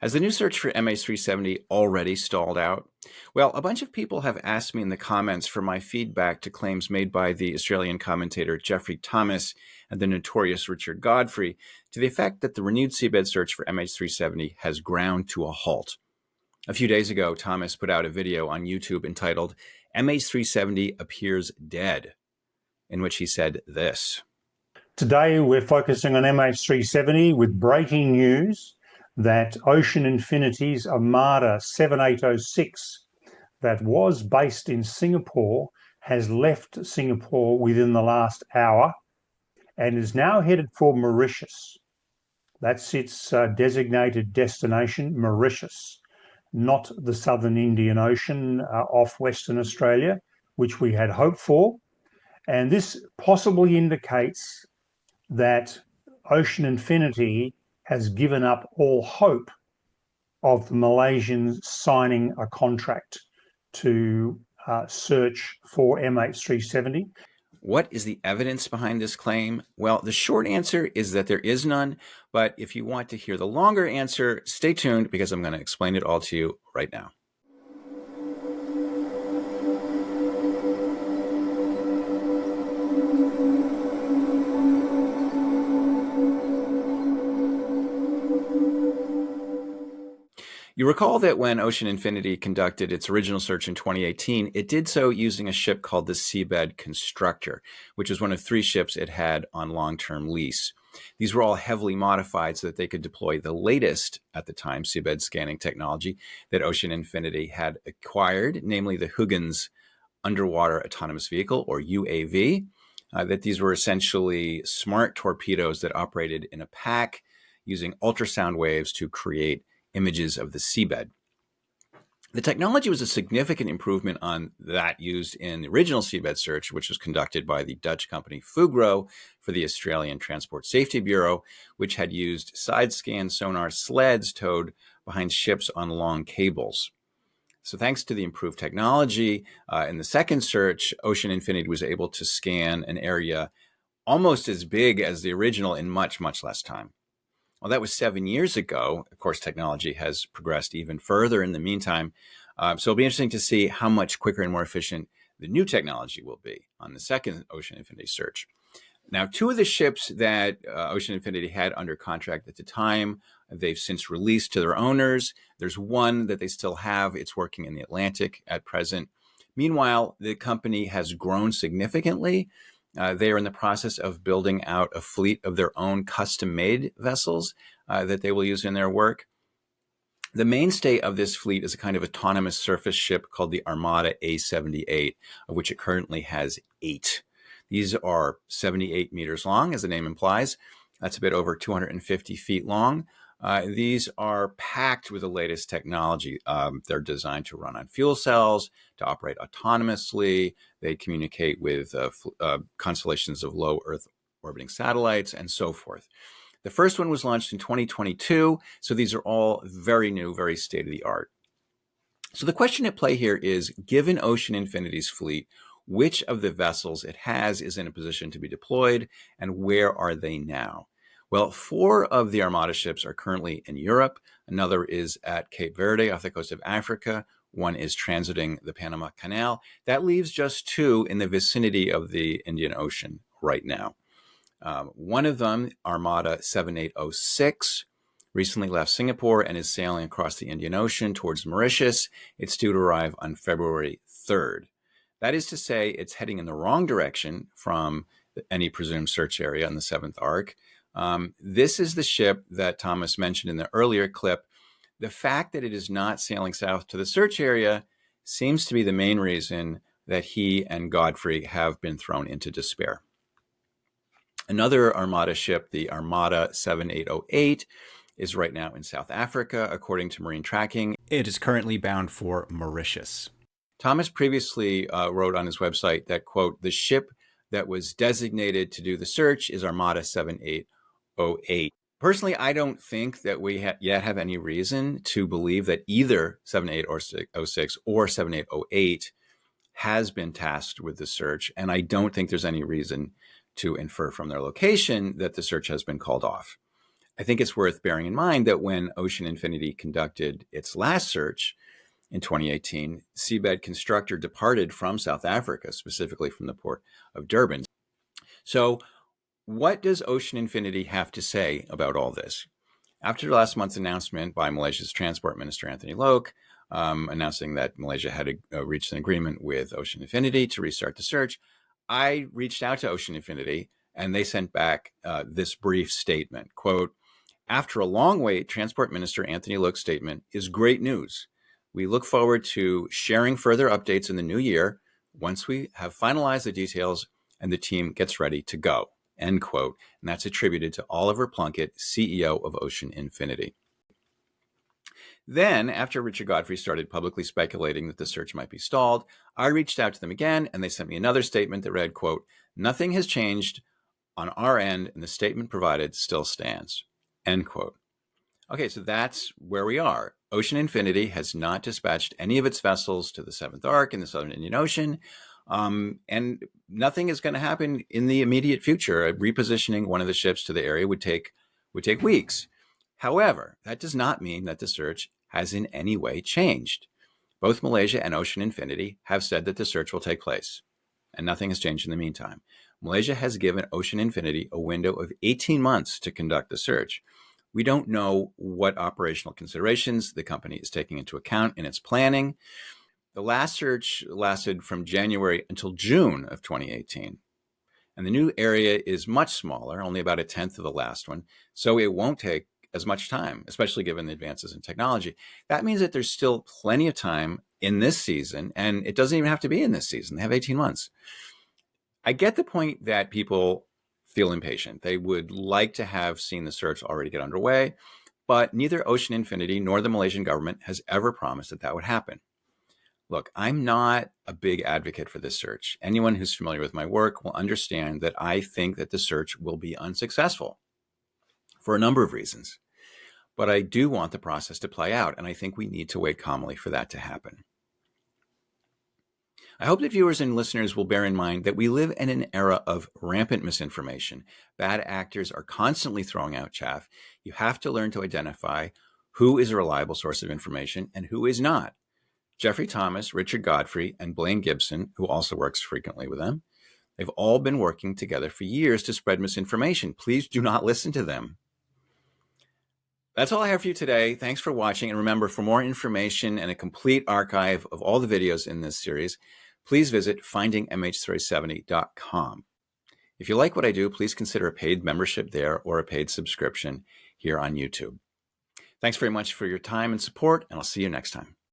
Has the new search for MH370 already stalled out? Well, a bunch of people have asked me in the comments for my feedback to claims made by the Australian commentator Geoffey Thomas and the notorious Richard Godfrey to the effect that the renewed seabed search for MH370 has ground to a halt. A few days ago, Thomas put out a video on YouTube entitled MH370 Appears Dead, in which he said this. Today, we're focusing on MH370 with breaking news that Ocean Infinity's Armada 7806, that was based in Singapore, has left Singapore within the last hour and is now headed for Mauritius. That's its designated destination, Mauritius, not the southern Indian Ocean off Western Australia, which we had hoped for. And this possibly indicates that Ocean Infinity has given up all hope of the Malaysians signing a contract to search for MH370. What is the evidence behind this claim? Well, the short answer is that there is none, but if you want to hear the longer answer, stay tuned because I'm going to explain it all to you right now. You recall that when Ocean Infinity conducted its original search in 2018, it did so using a ship called the Seabed Constructor, which was one of 3 ships it had on long-term lease. These were all heavily modified so that they could deploy the latest, at the time, seabed scanning technology that Ocean Infinity had acquired, namely the Huygens Underwater Autonomous Vehicle, or UAV, that these were essentially smart torpedoes that operated in a pack using ultrasound waves to create images of the seabed. The technology was a significant improvement on that used in the original seabed search, which was conducted by the Dutch company Fugro for the Australian Transport Safety Bureau, which had used side-scan sonar sleds towed behind ships on long cables. So thanks to the improved technology, in the second search, Ocean Infinity was able to scan an area almost as big as the original in much, much less time. Well, that was 7 years ago. Of course, technology has progressed even further in the meantime. So it'll be interesting to see how much quicker and more efficient the new technology will be on the second Ocean Infinity search. Now, 2 of the ships that Ocean Infinity had under contract at the time, they've since released to their owners. There's one that they still have. It's working in the Atlantic at present. Meanwhile, the company has grown significantly. They are in the process of building out a fleet of their own custom-made vessels that they will use in their work. The mainstay of this fleet is a kind of autonomous surface ship called the Armada A78, of which it currently has 8. These are 78 meters long, as the name implies. That's a bit over 250 feet long. These are packed with the latest technology. They're designed to run on fuel cells, to operate autonomously. They communicate with constellations of low Earth orbiting satellites and so forth. The first one was launched in 2022, so these are all very new, very state-of-the-art. So the question at play here is, given Ocean Infinity's fleet, which of the vessels it has is in a position to be deployed, and where are they now? Well, 4 of the Armada ships are currently in Europe. Another is at Cape Verde off the coast of Africa. One is transiting the Panama Canal. That leaves just 2 in the vicinity of the Indian Ocean right now. One of them, Armada 7806, recently left Singapore and is sailing across the Indian Ocean towards Mauritius. It's due to arrive on February 3rd. That is to say, it's heading in the wrong direction from any presumed search area on the 7th arc. This is the ship that Thomas mentioned in the earlier clip. The fact that it is not sailing south to the search area seems to be the main reason that he and Godfrey have been thrown into despair. Another Armada ship, the Armada 7808, is right now in South Africa, according to marine tracking. It is currently bound for Mauritius. Thomas previously wrote on his website that, quote, the ship that was designated to do the search is Armada 7808. Personally, I don't think that we yet have any reason to believe that either 7806 or 7808 has been tasked with the search, and I don't think there's any reason to infer from their location that the search has been called off. I think it's worth bearing in mind that when Ocean Infinity conducted its last search in 2018, seabed constructor departed from South Africa, specifically from the port of Durban. So what does Ocean Infinity have to say about all this? After last month's announcement by Malaysia's Transport Minister Anthony Loke, announcing that Malaysia had reached an agreement with Ocean Infinity to restart the search, I reached out to Ocean Infinity and they sent back this brief statement, quote, "After a long wait, Transport Minister Anthony Loke's statement is great news. We look forward to sharing further updates in the new year once we have finalized the details and the team gets ready to go," end quote. And that's attributed to Oliver Plunkett, CEO of Ocean Infinity. Then, after Richard Godfrey started publicly speculating that the search might be stalled, I reached out to them again, and they sent me another statement that read, quote, "Nothing has changed on our end, and the statement provided still stands," end quote. Okay, so that's where we are. Ocean Infinity has not dispatched any of its vessels to the Seventh Arc in the Southern Indian Ocean, and nothing is going to happen in the immediate future. Repositioning one of the ships to the area would take weeks. However, that does not mean that the search has in any way changed. Both Malaysia and Ocean Infinity have said that the search will take place, and nothing has changed in the meantime. Malaysia has given Ocean Infinity a window of 18 months to conduct the search. We don't know what operational considerations the company is taking into account in its planning. The last search lasted from January until June of 2018. And the new area is much smaller, only about a tenth of the last one, so it won't take as much time, especially given the advances in technology. That means that there's still plenty of time in this season, and it doesn't even have to be in this season. They have 18 months. I get the point that people feel impatient. They would like to have seen the search already get underway, but neither Ocean Infinity nor the Malaysian government has ever promised that that would happen. Look, I'm not a big advocate for this search. Anyone who's familiar with my work will understand that I think that the search will be unsuccessful for a number of reasons. But I do want the process to play out, and I think we need to wait calmly for that to happen. I hope that viewers and listeners will bear in mind that we live in an era of rampant misinformation. Bad actors are constantly throwing out chaff. You have to learn to identify who is a reliable source of information and who is not. Geoffey Thomas, Richard Godfrey, and Blaine Gibson, who also works frequently with them, they've all been working together for years to spread misinformation. Please do not listen to them. That's all I have for you today. Thanks for watching. And remember, for more information and a complete archive of all the videos in this series, please visit findingmh370.com. If you like what I do, please consider a paid membership there or a paid subscription here on YouTube. Thanks very much for your time and support, and I'll see you next time.